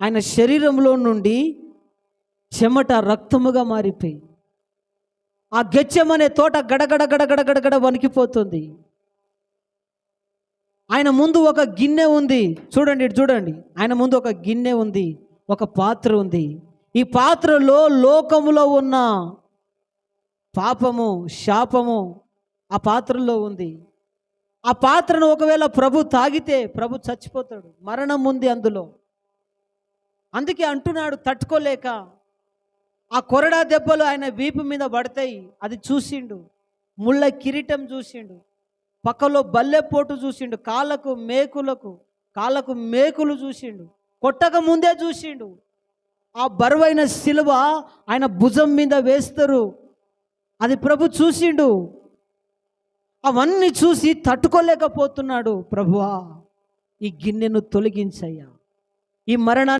ఆయన శరీరంలో నుండి చెమట రక్తముగా మారిపోయి ఆ గెచ్చమనే తోట గడగడ గడగడ గడగడ వణికిపోతుంది. ఆయన ముందు ఒక గిన్నె ఉంది, చూడండి చూడండి, ఆయన ముందు ఒక గిన్నె ఉంది, ఒక పాత్ర ఉంది. ఈ పాత్రలో లోకములో ఉన్న పాపము, శాపము ఆ పాత్రలో ఉంది. ఆ పాత్రను ఒకవేళ ప్రభు తాగితే ప్రభు చచ్చిపోతాడు, మరణం ఉంది అందులో. అందుకే అంటున్నాడు, తట్టుకోలేక ఆ కొరడా దెబ్బలు ఆయన వీపు మీద పడతాయి, అది చూసిండు. ముళ్ళ కిరీటం చూసిండు, పక్కలో బల్లెపోటు చూసిండు, కాళ్ళకు మేకులు చూసిండు, కొట్టక ముందే చూసిండు. ఆ బరువైన సిలువ ఆయన భుజం మీద వేస్తారు, అది ప్రభు చూసిండు. అవన్నీ చూసి తట్టుకోలేకపోతున్నాడు. ప్రభువా, ఈ గిన్నెను తొలగించయ్యా, ఈ మరణాన్ని